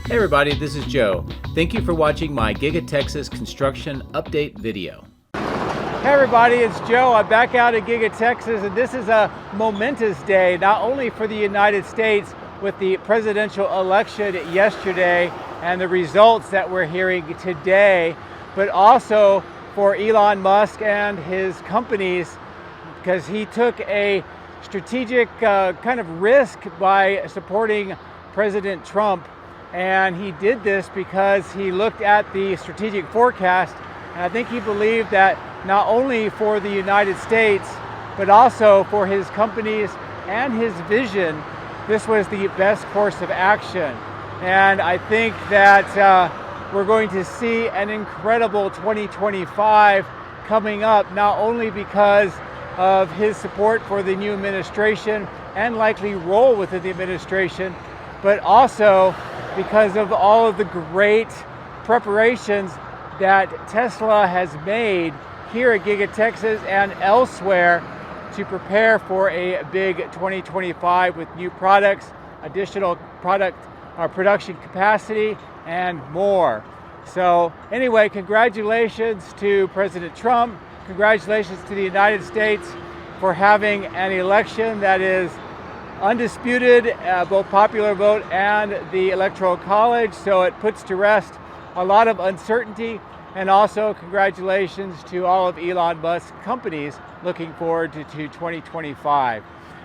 Hey everybody, this is Joe. Thank you for watching my Giga Texas construction update video. Hey everybody, it's Joe. I'm back out at Giga Texas, and this is a momentous day, not only for the United States with the presidential election yesterday and the results that we're hearing today, but also for Elon Musk and his companies, because he took a strategic kind of risk by supporting President Trump. And he did this because he looked at the strategic forecast, and I think he believed that not only for the United States, but also for his companies and his vision, this was the best course of action. And I think that we're going to see an incredible 2025 coming up, not only because of his support for the new administration and likely role within the administration, but also because of all of the great preparations that Tesla has made here at Giga Texas and elsewhere to prepare for a big 2025 with new products, additional production capacity, and more. So anyway, congratulations to President Trump. Congratulations to the United States for having an election that is undisputed, both popular vote and the Electoral College, so it puts to rest a lot of uncertainty. And also congratulations to all of Elon Musk's companies looking forward to 2025.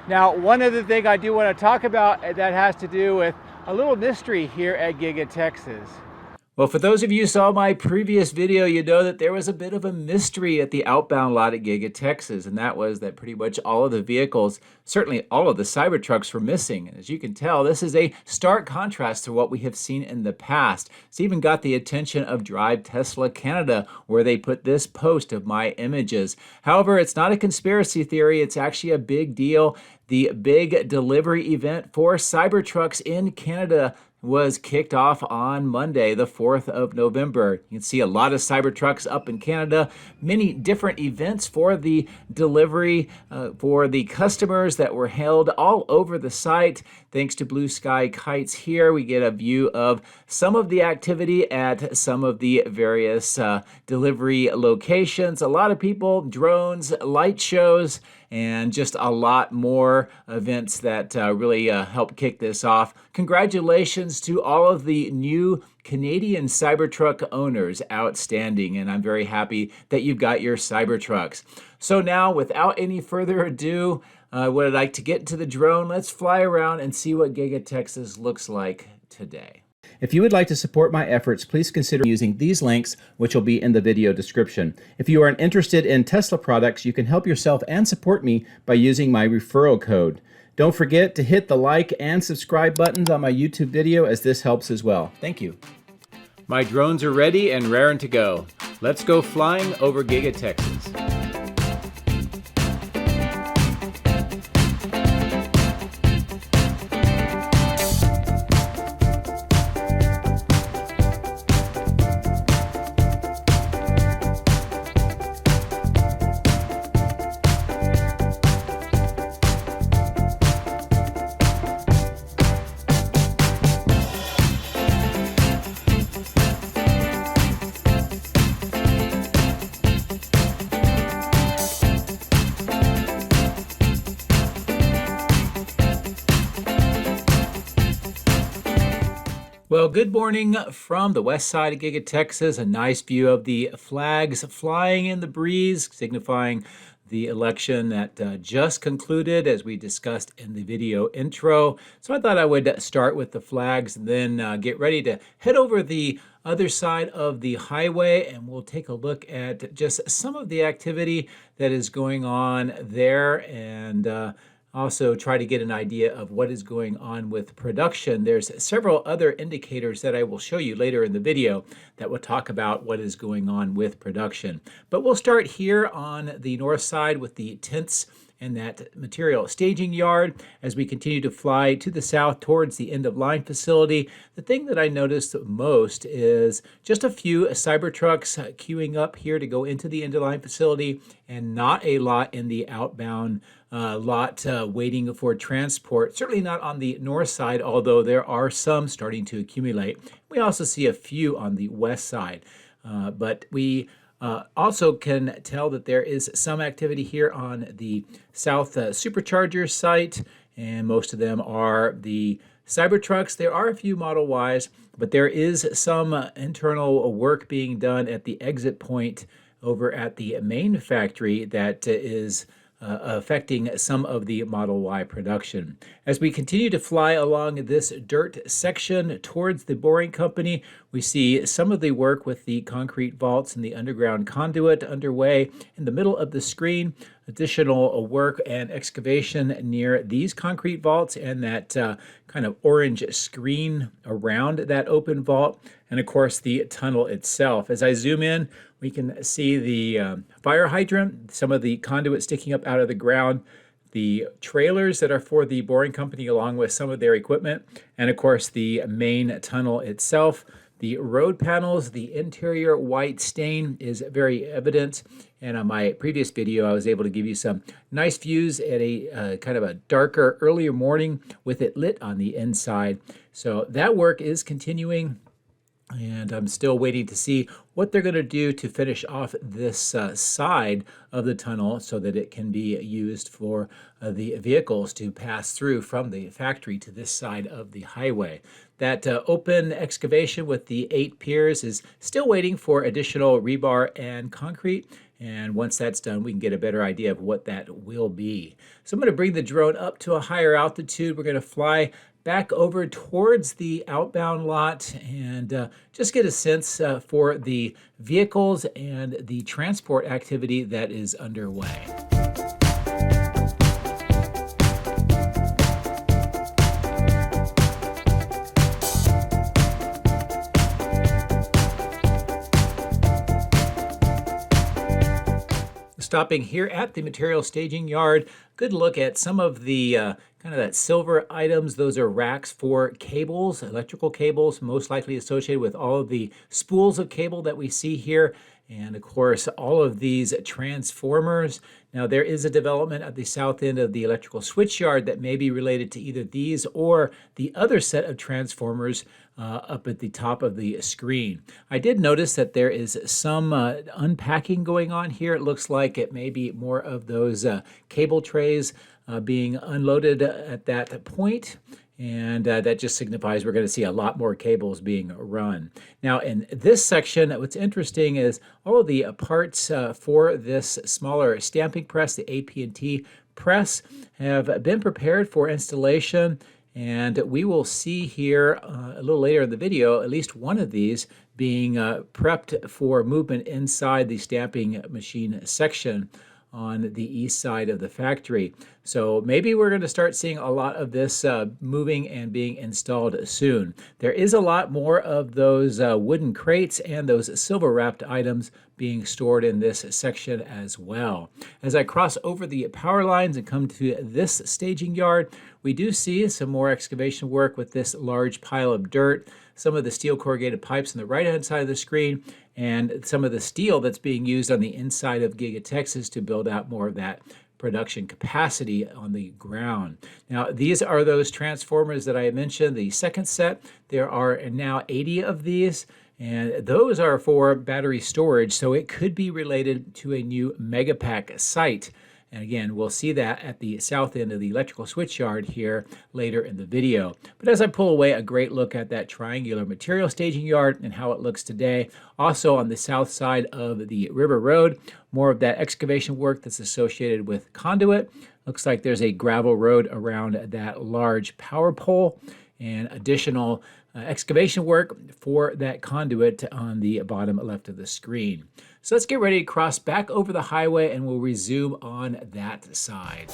Now, one other thing I do want to talk about that has to do with a little mystery here at Giga Texas. Well, for those of you who saw my previous video, you know that there was a bit of a mystery at the outbound lot at Giga Texas, and that was that pretty much all of the vehicles, certainly all of the Cybertrucks, were missing. And as you can tell, this is a stark contrast to what we have seen in the past. It's even got the attention of Drive Tesla Canada, where they put this post of my images. However, it's not a conspiracy theory. It's actually a big deal. The big delivery event for Cybertrucks in Canada was kicked off on Monday, the 4th of November. You can see a lot of Cybertrucks up in Canada, many different events for the delivery for the customers that were held all over the site. Thanks to Blue Sky Kites here, we get a view of some of the activity at some of the various delivery locations. A lot of people, drones, light shows, and just a lot more events that really helped kick this off. Congratulations to all of the new Canadian Cybertruck owners. Outstanding, and I'm very happy that you've got your Cybertrucks. So now, without any further ado, I would like to get into the drone. Let's fly around and see what Giga Texas looks like today. If you would like to support my efforts, please consider using these links, which will be in the video description. If you are interested in Tesla products, you can help yourself and support me by using my referral code. Don't forget to hit the like and subscribe buttons on my YouTube video, as this helps as well. Thank you. My drones are ready and raring to go. Let's go flying over Giga Texas. Well, good morning from the west side of Giga Texas. A nice view of the flags flying in the breeze, signifying the election that just concluded, as we discussed in the video intro. So I thought I would start with the flags and then get ready to head over the other side of the highway, and we'll take a look at just some of the activity that is going on there, and also try to get an idea of what is going on with production. There's several other indicators that I will show you later in the video that will talk about what is going on with production. But we'll start here on the north side with the tents and that material staging yard as we continue to fly to the south towards the end of line facility. The thing that I noticed most is just a few Cybertrucks queuing up here to go into the end of line facility, and not a lot in the outbound lot waiting for transport. Certainly not on the north side, although there are some starting to accumulate. We also see a few on the west side, but we also can tell that there is some activity here on the south supercharger site, and most of them are the Cybertrucks. There are a few Model Ys, but there is some internal work being done at the exit point over at the main factory that is affecting some of the Model Y production. As we continue to fly along this dirt section towards the boring company, we see some of the work with the concrete vaults and the underground conduit underway in the middle of the screen. Additional work and excavation near these concrete vaults and that kind of orange screen around that open vault, and of course the tunnel itself. As I zoom in, we can see the fire hydrant, some of the conduit sticking up out of the ground, the trailers that are for the boring company along with some of their equipment, and of course the main tunnel itself. The road panels, the interior white stain is very evident. And on my previous video, I was able to give you some nice views at a kind of a darker, earlier morning with it lit on the inside. So that work is continuing. And I'm still waiting to see what they're going to do to finish off this side of the tunnel so that it can be used for the vehicles to pass through from the factory to this side of the highway. That open excavation with the 8 piers is still waiting for additional rebar and concrete. And once that's done, we can get a better idea of what that will be. So I'm going to bring the drone up to a higher altitude. We're going to fly back over towards the outbound lot and just get a sense for the vehicles and the transport activity that is underway. Stopping here at the material staging yard, good look at some of the kind of that silver items. Those are racks for cables, electrical cables, most likely associated with all of the spools of cable that we see here. And of course, all of these transformers. Now, there is a development at the south end of the electrical switch yard that may be related to either these or the other set of transformers up at the top of the screen. I did notice that there is some unpacking going on here. It looks like it may be more of those cable trays being unloaded at that point. And that just signifies we're going to see a lot more cables being run. Now, in this section, what's interesting is all of the parts for this smaller stamping press, the AP&T press, have been prepared for installation. And we will see here a little later in the video, at least one of these being prepped for movement inside the stamping machine section on the east side of the factory. So maybe we're going to start seeing a lot of this moving and being installed soon. There is a lot more of those wooden crates and those silver wrapped items being stored in this section as well. As I cross over the power lines and come to this staging yard, we do see some more excavation work with this large pile of dirt, some of the steel corrugated pipes on the right-hand side of the screen, and some of the steel that's being used on the inside of Giga Texas to build out more of that production capacity on the ground. Now, these are those transformers that I mentioned, the second set. There are now 80 of these, and those are for battery storage, so it could be related to a new Megapack site. And again, we'll see that at the south end of the electrical switch yard here later in the video. But as I pull away, a great look at that triangular material staging yard and how it looks today. Also on the south side of the River Road, more of that excavation work that's associated with conduit. Looks like there's a gravel road around that large power pole and additional excavation work for that conduit on the bottom left of the screen. So let's get ready to cross back over the highway and we'll resume on that side.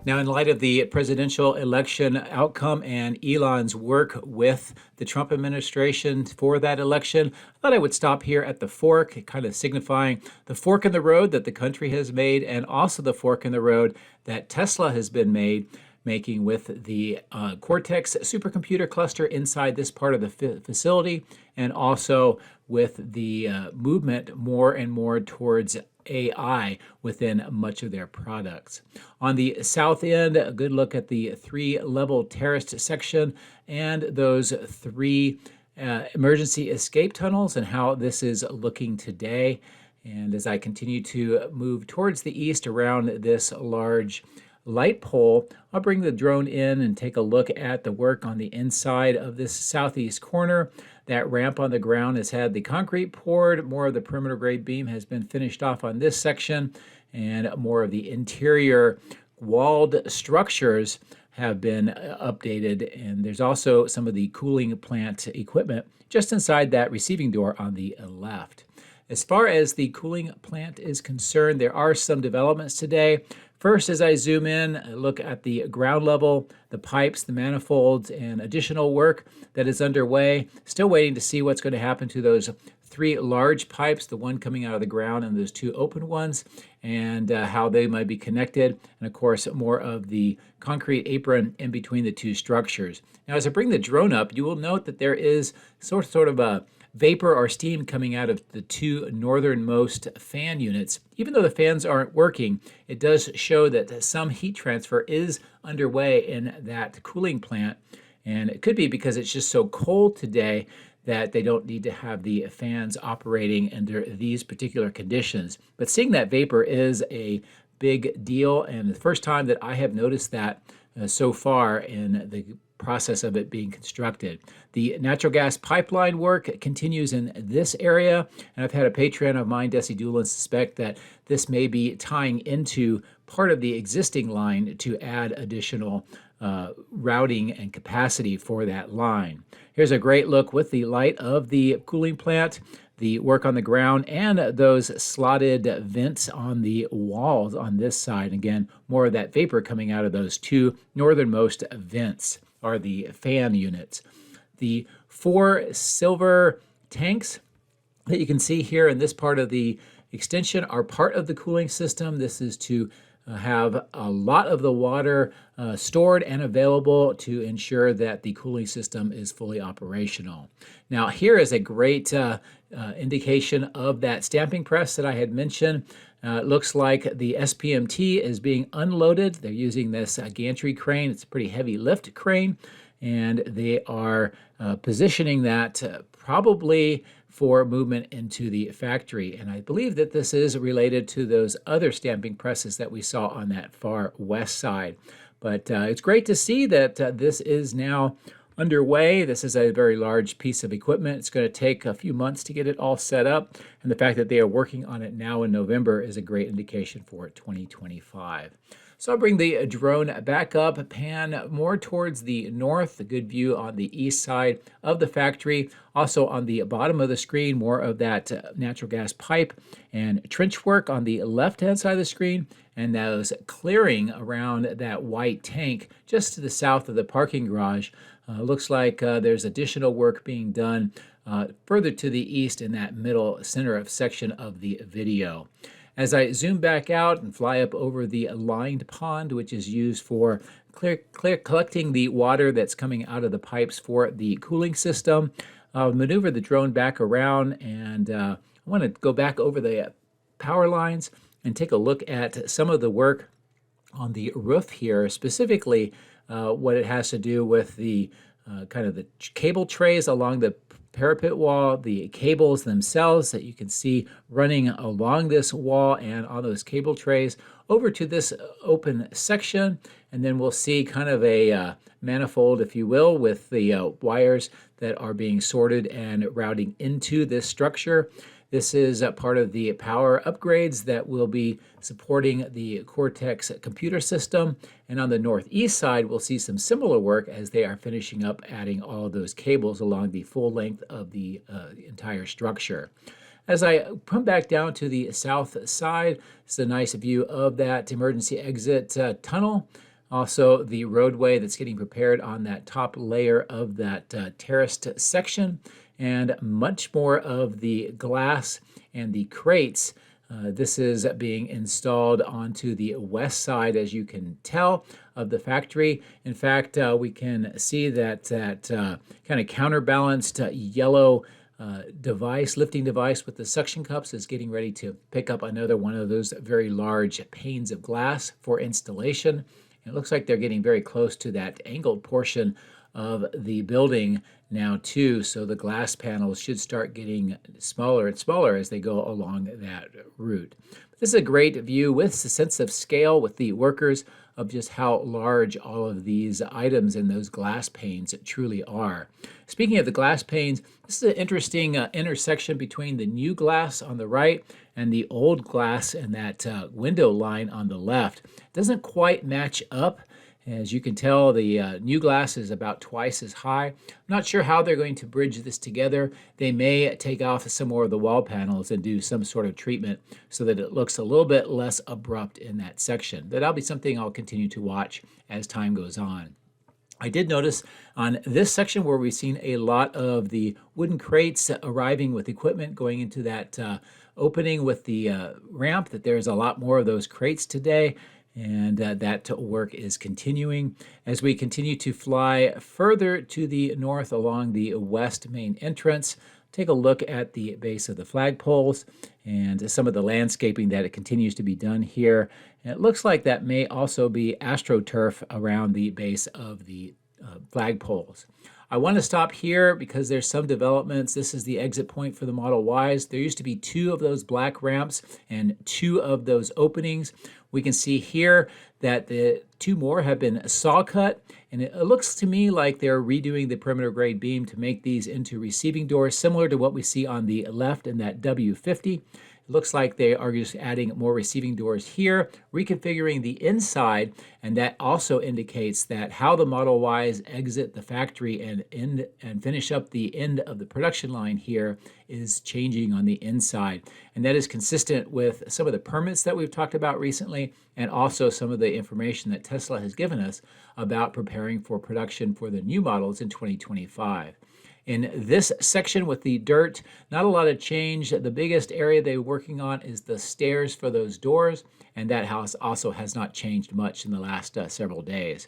Now, in light of the presidential election outcome and Elon's work with the Trump administration for that election, I thought I would stop here at the fork, kind of signifying the fork in the road that the country has made and also the fork in the road that Tesla has been made. making with the Cortex supercomputer cluster inside this part of the facility, and also with the movement more and more towards AI within much of their products. On the south end, a good look at the 3-level terraced section and those 3 emergency escape tunnels and how this is looking today. And as I continue to move towards the east around this large light pole, I'll bring the drone in and take a look at the work on the inside of this southeast corner. That ramp on the ground has had the concrete poured, more of the perimeter grade beam has been finished off on this section, and more of the interior walled structures have been updated. And there's also some of the cooling plant equipment just inside that receiving door on the left. As far as the cooling plant is concerned, there are some developments today. First, as I zoom in, I look at the ground level, the pipes, the manifolds, and additional work that is underway. Still waiting to see what's going to happen to those 3 large pipes, the one coming out of the ground and those 2 open ones, and how they might be connected. And of course, more of the concrete apron in between the 2 structures. Now, as I bring the drone up, you will note that there is sort of a vapor or steam coming out of the 2 northernmost fan units. Even though the fans aren't working, it does show that some heat transfer is underway in that cooling plant. And it could be because it's just so cold today that they don't need to have the fans operating under these particular conditions. But seeing that vapor is a big deal, and the first time that I have noticed that so far in the process of it being constructed. The natural gas pipeline work continues in this area, and I've had a patron of mine, Desi Doolin, suspect that this may be tying into part of the existing line to add additional routing and capacity for that line. Here's a great look with the light of the cooling plant, the work on the ground, and those slotted vents on the walls on this side. Again, more of that vapor coming out of those 2 northernmost vents are the fan units. The 4 silver tanks that you can see here in this part of the extension are part of the cooling system. This is to have a lot of the water stored and available to ensure that the cooling system is fully operational. Now, here is a great indication of that stamping press that I had mentioned. It looks like the SPMT is being unloaded. They're using this gantry crane. It's a pretty heavy lift crane, and they are positioning that probably for movement into the factory. And I believe that this is related to those other stamping presses that we saw on that far west side. But it's great to see that this is now underway. This is a very large piece of equipment. It's going to take a few months to get it all set up. And the fact that they are working on it now in November is a great indication for 2025. So I'll bring the drone back up, pan more towards the north, a good view on the east side of the factory. Also on the bottom of the screen, more of that natural gas pipe and trench work on the left-hand side of the screen, and those clearing around that white tank just to the south of the parking garage. Looks like there's additional work being done further to the east in that middle center of section of the video. As I zoom back out and fly up over the lined pond, which is used for collecting the water that's coming out of the pipes for the cooling system, I'll maneuver the drone back around, and I want to go back over the power lines and take a look at some of the work on the roof here, specifically what it has to do with the kind of the cable trays along the parapet wall, the cables themselves that you can see running along this wall and on those cable trays over to this open section. And then we'll see kind of a manifold, if you will, with the wires that are being sorted and routing into this structure. This is part of the power upgrades that will be supporting the Cortex computer system. And on the northeast side, we'll see some similar work as they are finishing up adding all of those cables along the full length of the entire structure. As I come back down to the south side, it's a nice view of that emergency exit tunnel. Also, the roadway that's getting prepared on that top layer of that terraced section, and much more of the glass and the crates This is being installed onto the west side, as you can tell, of the factory. In fact, we can see that kind of counterbalanced yellow lifting device with the suction cups is getting ready to pick up another one of those very large panes of glass for installation. It looks like they're getting very close to that angled portion of the building now too, so the glass panels should start getting smaller and smaller as they go along that route. But this is a great view with a sense of scale with the workers of just how large all of these items in those glass panes truly are. Speaking of the glass panes, this is an interesting intersection between the new glass on the right and the old glass and that window line on the left. It doesn't quite match up. As you can tell, the new glass is about twice as high. I'm not sure how they're going to bridge this together. They may take off some more of the wall panels and do some sort of treatment so that it looks a little bit less abrupt in that section. That'll be something I'll continue to watch as time goes on. I did notice on this section where we've seen a lot of the wooden crates arriving with equipment going into that opening with the ramp, that there's a lot more of those crates today. And that work is continuing. As we continue to fly further to the north along the west main entrance, take a look at the base of the flagpoles and some of the landscaping that it continues to be done here. And it looks like that may also be AstroTurf around the base of the flagpoles. I want to stop here because there's some developments. This is the exit point for the Model Ys. There used to be 2 of those black ramps and 2 of those openings. We can see here that the 2 more have been saw cut, and it looks to me like they're redoing the perimeter grade beam to make these into receiving doors, similar to what we see on the left in that W50. It looks like they are just adding more receiving doors here, reconfiguring the inside, and that also indicates that how the Model Ys exit the factory and finish up the end of the production line here is changing on the inside. And that is consistent with some of the permits that we've talked about recently, and also some of the information that Tesla has given us about preparing for production for the new models in 2025. In this section with the dirt, not a lot of change. The biggest area they're working on is the stairs for those doors, and that house also has not changed much in the last several days.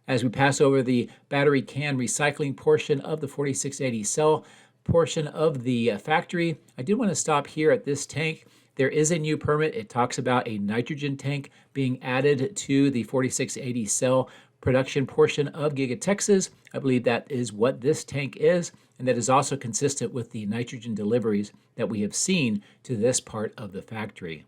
As we pass over the battery can recycling portion of the 4680 cell portion of the factory, I did want to stop here at this tank. There is a new permit. It talks about a nitrogen tank being added to the 4680 cell production portion of Giga Texas. I believe that is what this tank is, and that is also consistent with the nitrogen deliveries that we have seen to this part of the factory.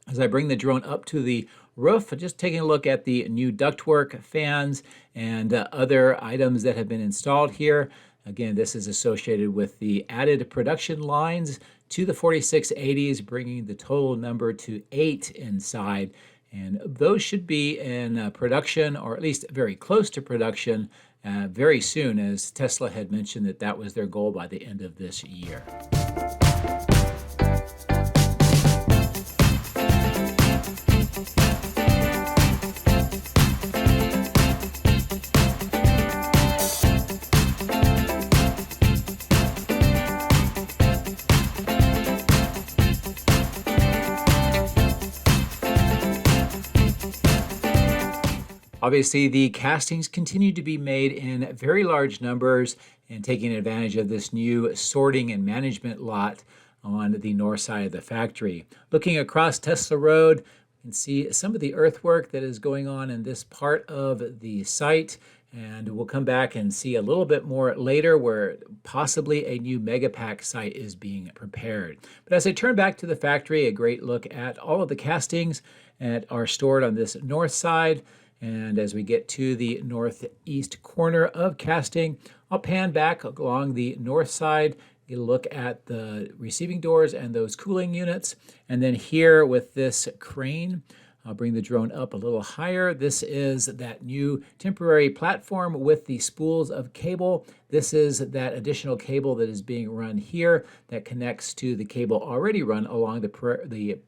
As I bring the drone up to the roof, just taking a look at the new ductwork, fans, and other items that have been installed here. Again, this is associated with the added production lines to the 4680s, bringing the total number to 8 inside. And those should be in production, or at least very close to production, very soon, as Tesla had mentioned that was their goal by the end of this year. Obviously, the castings continue to be made in very large numbers and taking advantage of this new sorting and management lot on the north side of the factory. Looking across Tesla Road, you can see some of the earthwork that is going on in this part of the site. And we'll come back and see a little bit more later where possibly a new Megapack site is being prepared. But as I turn back to the factory, a great look at all of the castings that are stored on this north side. And as we get to the northeast corner of casting, I'll pan back along the north side, get a look at the receiving doors and those cooling units. And then here with this crane, I'll bring the drone up a little higher. This is that new temporary platform with the spools of cable. This is that additional cable that is being run here that connects to the cable already run along the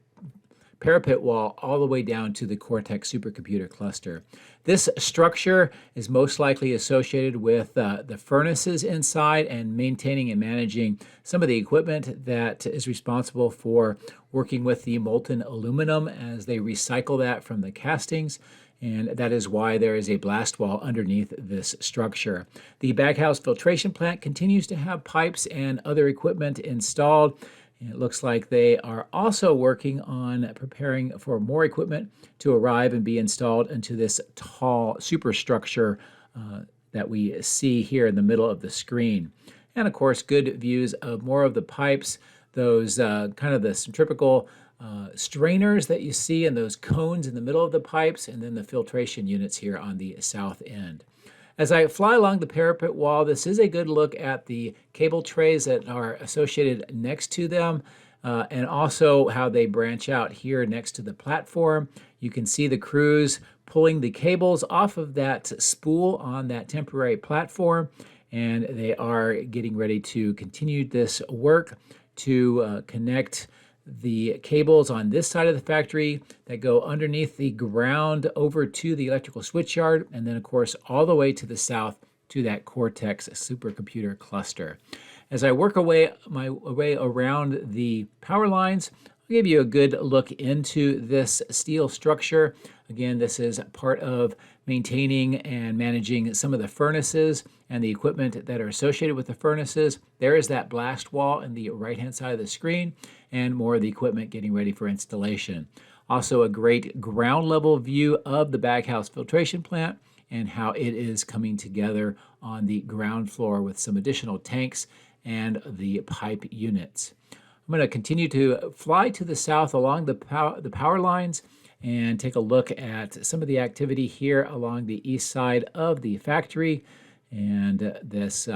parapet wall all the way down to the Cortex supercomputer cluster. This structure is most likely associated with the furnaces inside and maintaining and managing some of the equipment that is responsible for working with the molten aluminum as they recycle that from the castings. And that is why there is a blast wall underneath this structure. The baghouse filtration plant continues to have pipes and other equipment installed. It looks like they are also working on preparing for more equipment to arrive and be installed into this tall superstructure that we see here in the middle of the screen. And of course, good views of more of the pipes, those kind of the centrifugal strainers that you see and those cones in the middle of the pipes, and then the filtration units here on the south end. As I fly along the parapet wall, this is a good look at the cable trays that are associated next to them, and also how they branch out here next to the platform. You can see the crews pulling the cables off of that spool on that temporary platform, and they are getting ready to continue this work to connect the cables on this side of the factory that go underneath the ground over to the electrical switchyard, and then of course all the way to the south to that Cortex supercomputer cluster. As I work my way around the power lines, I'll give you a good look into this steel structure. Again, this is part of maintaining and managing some of the furnaces and the equipment that are associated with the furnaces. There is that blast wall in the right-hand side of the screen, and more of the equipment getting ready for installation. Also a great ground level view of the baghouse filtration plant and how it is coming together on the ground floor with some additional tanks and the pipe units. I'm going to continue to fly to the south along the power lines and take a look at some of the activity here along the east side of the factory, and this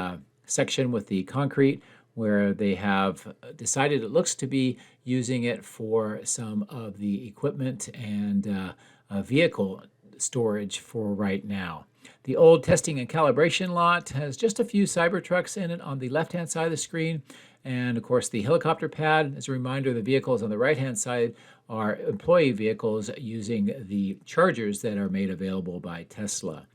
section with the concrete where they have decided it looks to be using it for some of the equipment and vehicle storage for right now. The old testing and calibration lot has just a few Cybertrucks in it on the left-hand side of the screen. And of course, the helicopter pad, as a reminder, the vehicles on the right-hand side are employee vehicles using the chargers that are made available by Tesla.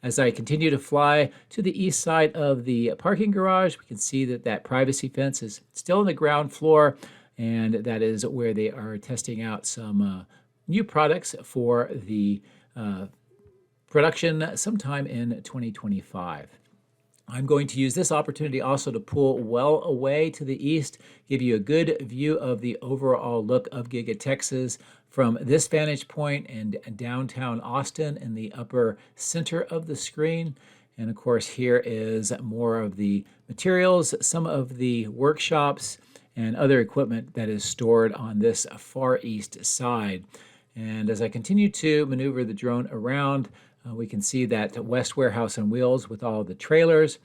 As I continue to fly to the east side of the parking garage, we can see that that privacy fence is still on the ground floor, and that is where they are testing out some new products for the production sometime in 2025. I'm going to use this opportunity also to pull well away to the east, give you a good view of the overall look of Giga Texas from this vantage point and downtown Austin in the upper center of the screen. And of course, here is more of the materials, some of the workshops, and other equipment that is stored on this far east side. And as I continue to maneuver the drone around, we can see that West Warehouse on wheels with all the trailers.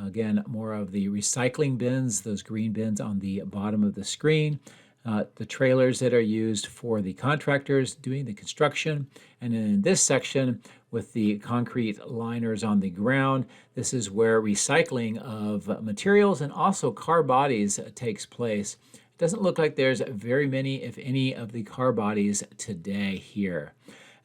Again, more of the recycling bins, those green bins on the bottom of the screen. The trailers that are used for the contractors doing the construction. And in this section with the concrete liners on the ground, this is where recycling of materials and also car bodies takes place. It doesn't look like there's very many, if any, of the car bodies today here.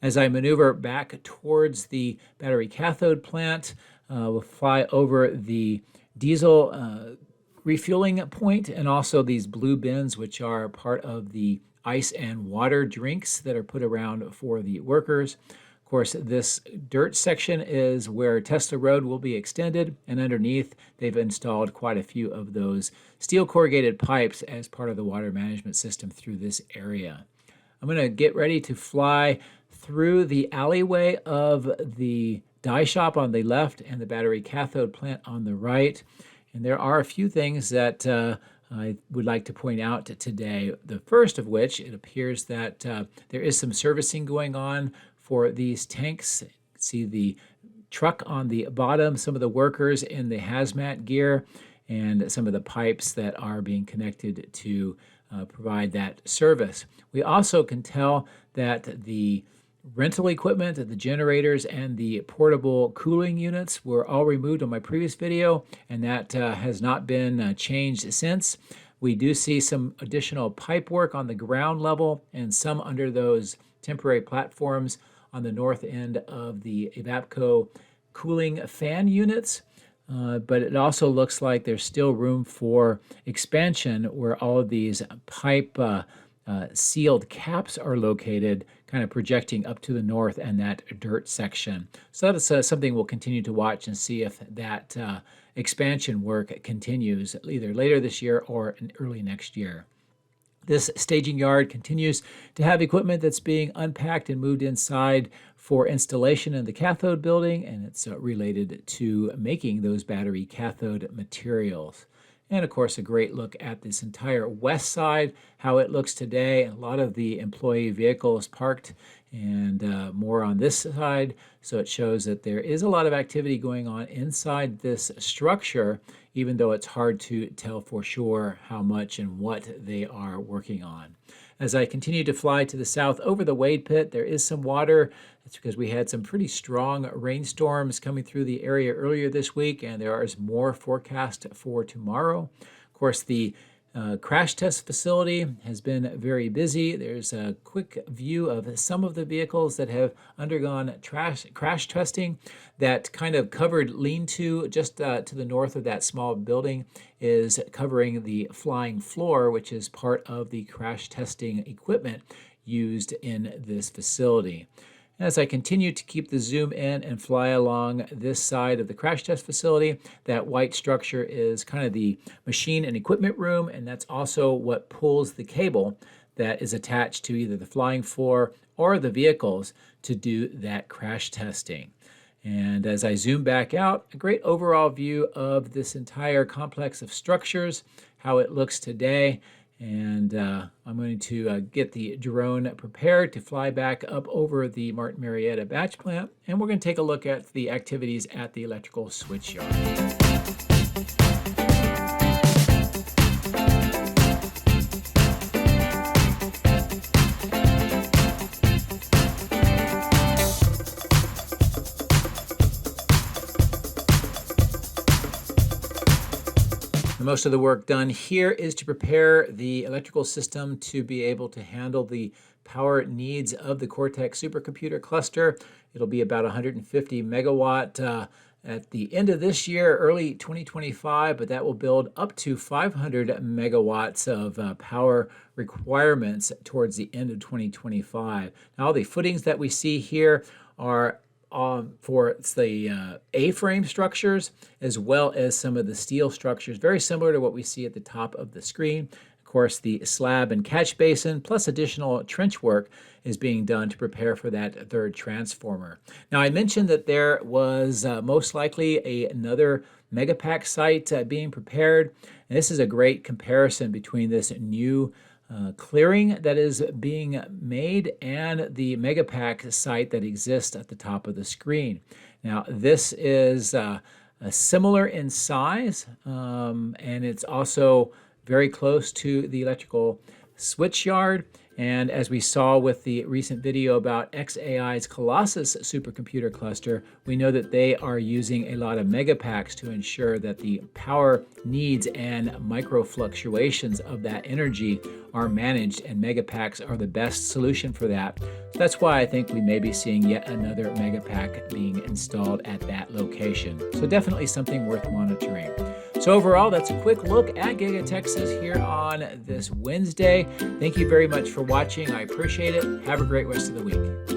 As I maneuver back towards the battery cathode plant, we'll fly over the diesel refueling point and also these blue bins, which are part of the ice and water drinks that are put around for the workers. Of course, this dirt section is where Tesla Road will be extended, and underneath they've installed quite a few of those steel corrugated pipes as part of the water management system through this area. I'm going to get ready to fly through the alleyway of the die shop on the left and the battery cathode plant on the right. And there are a few things that I would like to point out today. The first of which, it appears that there is some servicing going on for these tanks. You can see the truck on the bottom, some of the workers in the hazmat gear, and some of the pipes that are being connected to provide that service. We also can tell that the rental equipment, the generators, and the portable cooling units were all removed on my previous video, and that has not been changed since. We do see some additional pipe work on the ground level and some under those temporary platforms on the north end of the Evapco cooling fan units. But it also looks like there's still room for expansion where all of these pipe sealed caps are located, kind of projecting up to the north and that dirt section. So that's something we'll continue to watch and see if that expansion work continues either later this year or in early next year. This staging yard continues to have equipment that's being unpacked and moved inside for installation in the cathode building, and it's related to making those battery cathode materials. And of course, a great look at this entire west side, how it looks today. A lot of the employee vehicles parked and more on this side. So it shows that there is a lot of activity going on inside this structure, even though it's hard to tell for sure how much and what they are working on. As I continue to fly to the south over the Wade Pit, there is some water. That's because we had some pretty strong rainstorms coming through the area earlier this week, and there is more forecast for tomorrow. Of course, the crash test facility has been very busy. There's a quick view of some of the vehicles that have undergone crash testing. That kind of covered lean-to just to the north of that small building is covering the flying floor, which is part of the crash testing equipment used in this facility. As I continue to keep the zoom in and fly along this side of the crash test facility, that white structure is kind of the machine and equipment room, and that's also what pulls the cable that is attached to either the flying floor or the vehicles to do that crash testing. And as I zoom back out, a great overall view of this entire complex of structures, how it looks today. And I'm going to get the drone prepared to fly back up over the Martin Marietta batch plant, and we're going to take a look at the activities at the electrical switch yard. Most of the work done here is to prepare the electrical system to be able to handle the power needs of the Cortex supercomputer cluster. It'll be about 150 megawatt at the end of this year, early 2025, but that will build up to 500 megawatts of power requirements towards the end of 2025. Now, all the footings that we see here are for the A-frame structures, as well as some of the steel structures, very similar to what we see at the top of the screen. Of course, the slab and catch basin, plus additional trench work, is being done to prepare for that third transformer. Now, I mentioned that there was most likely another Megapack site being prepared. And this is a great comparison between this new clearing that is being made and the Megapack site that exists at the top of the screen. Now, this is similar in size, and it's also very close to the electrical switch yard. And as we saw with the recent video about xAI's Colossus supercomputer cluster, we know that they are using a lot of Megapacks to ensure that the power needs and micro fluctuations of that energy are managed, and Megapacks are the best solution for that. So that's why I think we may be seeing yet another Megapack being installed at that location. So definitely something worth monitoring. So overall, that's a quick look at Giga Texas here on this Wednesday. Thank you very much for watching. I appreciate it. Have a great rest of the week.